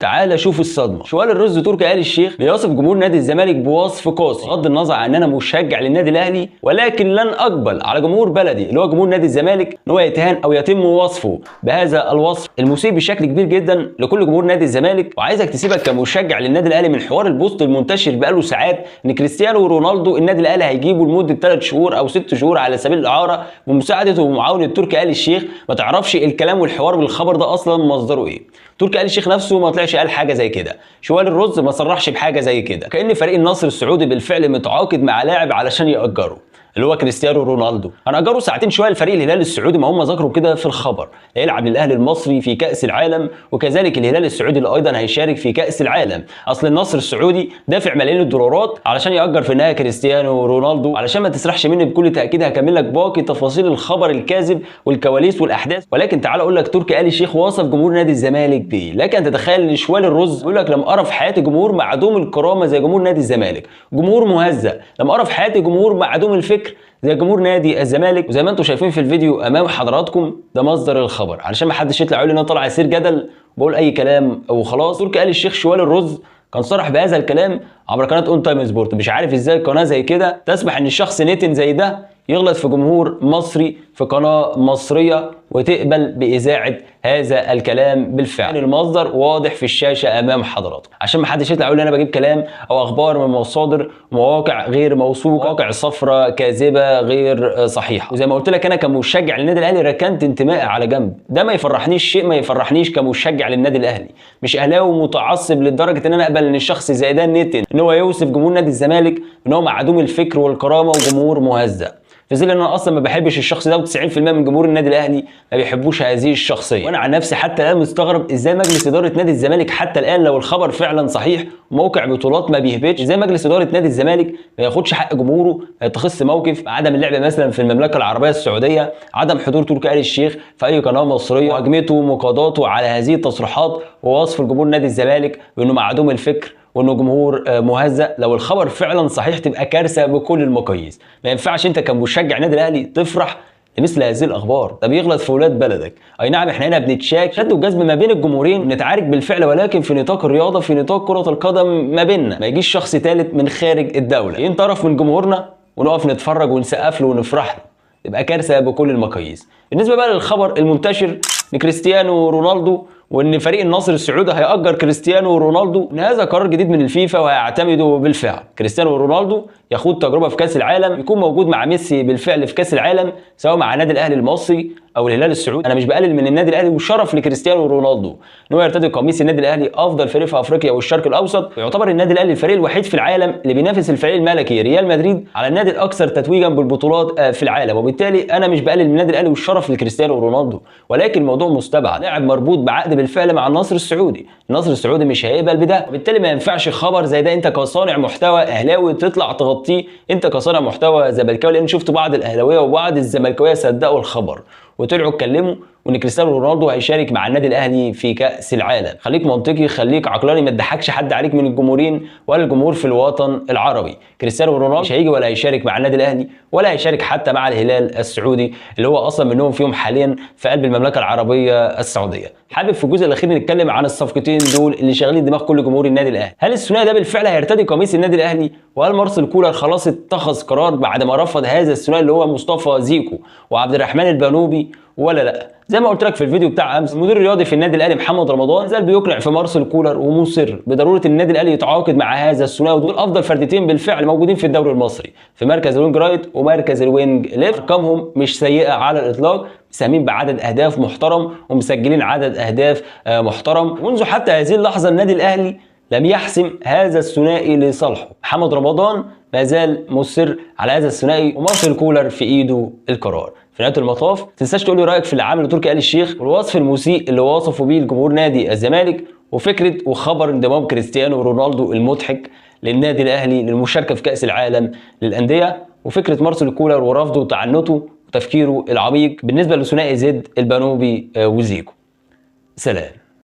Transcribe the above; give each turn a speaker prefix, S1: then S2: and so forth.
S1: تعال شوف الصدمه. شوال الرز تركي آل الشيخ بيوصف جمهور نادي الزمالك بوصف قاسي، بغض النظر عن ان انا مشجع للنادي الاهلي، ولكن لن اقبل على جمهور بلدي اللي هو جمهور نادي الزمالك ان هو يتهان او يتم وصفه بهذا الوصف المسيء بشكل كبير جدا لكل جمهور نادي الزمالك. وعايزك تسيبك كمشجع للنادي الاهلي من حوار البوست المنتشر بقاله ساعات ان كريستيانو رونالدو النادي الاهلي هيجيبه لمده 3 شهور او 6 شهور على سبيل الاعاره بمساعدته ومعاونه تركي آل الشيخ. ما تعرفش الكلام والحوار بالخبر ده اصلا مصدره ايه. تركي آل الشيخ نفسه ما طلعش قال حاجه زي كده، شوال الرز ما صرحش بحاجه زي كده، كأن فريق النصر السعودي بالفعل متعاقد مع لاعب علشان يأجره اللي هو كريستيانو رونالدو. هنأجره ساعتين شويه لفريق الهلال السعودي، ما هم ذكروا كده في الخبر، هيلعب للاهلي المصري في كأس العالم، وكذلك الهلال السعودي اللي ايضا هيشارك في كأس العالم. اصل النصر السعودي دافع ملايين الدولارات علشان يأجر في النهايه كريستيانو رونالدو. علشان ما تسرحش مني بكل تأكيد هكمل لك باقي تفاصيل الخبر الكاذب والكواليس والاحداث، ولكن تعال اقول لك تركي آل الشيخ وصف جمهور نادي الزمالك بيه. لك ان تتخيل ان شوال الرز بيقول لك لم ارى في حياتي جمهور معدوم الكرامه زي جمهور نادي الزمالك، جمهور مهزأ، لم ارى في حياتي جمهور معدوم الفكر زي جمهور نادي الزمالك. وزي ما انتم شايفين في الفيديو امام حضراتكم ده مصدر الخبر، علشان ما حدش يطلع يقول لي ان انا طالع اسير جدل بقول اي كلام وخلاص. تركي آل الشيخ شوال الرز كان صرح بهذا الكلام عبر قناه اون تايم سبورت. مش عارف ازاي قناه زي كده تسمح ان الشخص نتن زي ده يغلط في جمهور مصري في قناه مصريه وتقبل باذاعه هذا الكلام بالفعل. المصدر واضح في الشاشه امام حضراتكم، عشان ما حدش يطلع يقول لي انا بجيب كلام او اخبار من مصادر مواقع غير موثوقه، مواقع صفراء كاذبه غير صحيحه. وزي ما قلت لك انا كمشجع للنادي الاهلي ركنت انتمائي على جنب، ده ما يفرحنيش، شيء ما يفرحنيش كمشجع للنادي الاهلي. مش اهلاوي متعصب لدرجه ان انا اقبل ان الشخص زي ده نتن ان هو يوصف جمهور نادي الزمالك ان هو معدوم الفكر والكرامه وجمهور مهزأ، في ظل ان انا اصلا ما بحبش الشخص ده، و90% من جمهور النادي الاهلي ما بيحبوش هذه الشخصيه. وانا عن نفسي حتى الان مستغرب ازاي مجلس اداره نادي الزمالك حتى الان لو الخبر فعلا صحيح موقع بطولات ما بيهبطش، ازاي مجلس اداره نادي الزمالك ما ياخدش حق جمهوره، ما يتخذش موقف عدم اللعب مثلا في المملكه العربيه السعوديه، عدم حضور تركي آل الشيخ في اي قناه مصريه، وهجمته ومقاضاته على هذه التصريحات ووصف الجمهور نادي الزمالك بانه معدوم الفكر وانه جمهور مهزأ. لو الخبر فعلا صحيح تبقى كارثه بكل المقاييس. ما ينفعش انت كمشجع نادي الاهلي تفرح لمثل هذه الاخبار، ده بيغلط في ولاد بلدك. اي نعم احنا هنا بنتشاك شد وجذب ما بين الجمهورين ونتعارك بالفعل، ولكن في نطاق الرياضه، في نطاق كره القدم ما بيننا، ما يجيش شخص ثالث من خارج الدوله ينطرف من جمهورنا ونقف نتفرج ونسقف له ونفرح له، تبقى كارثه بكل المقاييس. بالنسبه بقى للخبر المنتشر لكريستيانو رونالدو وان فريق النصر السعودي هيأجر كريستيانو رونالدو، ان هذا قرار جديد من الفيفا وهيعتمده بالفعل. كريستيانو رونالدو يخوض تجربه في كاس العالم، يكون موجود مع ميسي بالفعل في كاس العالم، سواء مع النادي الاهلي المصري او الهلال السعودي. انا مش بقلل من النادي الاهلي، وشرف لكريستيانو رونالدو ان هو يرتدي قميص النادي الاهلي، افضل فريق في افريقيا والشرق الاوسط. ويعتبر النادي الاهلي الفريق الوحيد في العالم اللي بينافس الفريق الملكي ريال مدريد على النادي الاكثر تتويجا بالبطولات في العالم. وبالتالي انا مش بقلل من النادي الاهلي والشرف لكريستيانو رونالدو، ولكن الموضوع مستبعد، لاعب مربوط بعقد بالفعل مع النصر السعودي، النصر السعودي مش هيقبل بده. وبالتالي ما ينفعش خبر زي ده انت كصانع محتوى اهلاوي تطلع تغطيه، انت كصانع محتوى زملكاوي، لان شفت بعض الاهلاويه وبعض الزملكاويه صدقوا الخبر وطلعوا اتكلموا وان كريستيانو رونالدو هيشارك مع النادي الاهلي في كاس العالم. خليك منطقي، خليك عقلاني، ما تضحكش حد عليك من الجمهورين ولا الجمهور في الوطن العربي. كريستيانو رونالدو مش هيجي ولا هيشارك مع النادي الاهلي ولا هيشارك حتى مع الهلال السعودي اللي هو اصلا منهم فيهم حاليا في قلب المملكه العربيه السعوديه. حابب في الجزء الاخير نتكلم عن الصفقتين دول اللي شاغلين دماغ كل جمهور النادي الاهلي. هل الثنائي ده بالفعل هيرتدي قميص النادي الاهلي؟ وهل مارسيل كولر خلاص اتخذ قرار بعد ما رفض هذا الثنائي اللي هو مصطفى زيكو وعبد الرحمن البنوبي ولا لا؟ زي ما قلت لك في الفيديو بتاع امس، المدير الرياضي في النادي الاهلي محمد رمضان زال بيقنع في مارسيل كولر ومصر بضروره النادي الاهلي يتعاقد مع هذا الثنائي، ودول افضل فردتين بالفعل موجودين في الدوري المصري في مركز الوينج رايت ومركز الوينج ليفت. ارقامهم مش سيئه على الاطلاق، مساهمين بعدد اهداف محترم ومسجلين عدد اهداف محترم. منذ حتى هذه اللحظه النادي الاهلي لم يحسم هذا الثنائي لصالحه. محمد رمضان ما زال مصر على هذا الثنائي ومارسيل كولر في ايده القرار. في نهايه المطاف ما تنساش تقول لي رايك في اللي عمله تركي آل الشيخ والوصف المسيء اللي وصفوا بيه الجمهور نادي الزمالك، وفكره وخبر انضمام كريستيانو رونالدو المضحك للنادي الاهلي للمشاركه في كاس العالم للانديه، وفكره مارسيل كولر ورفضه وتعنته وتفكيره العميق بالنسبه لثنائي زد البنوبي وزيكو. سلام.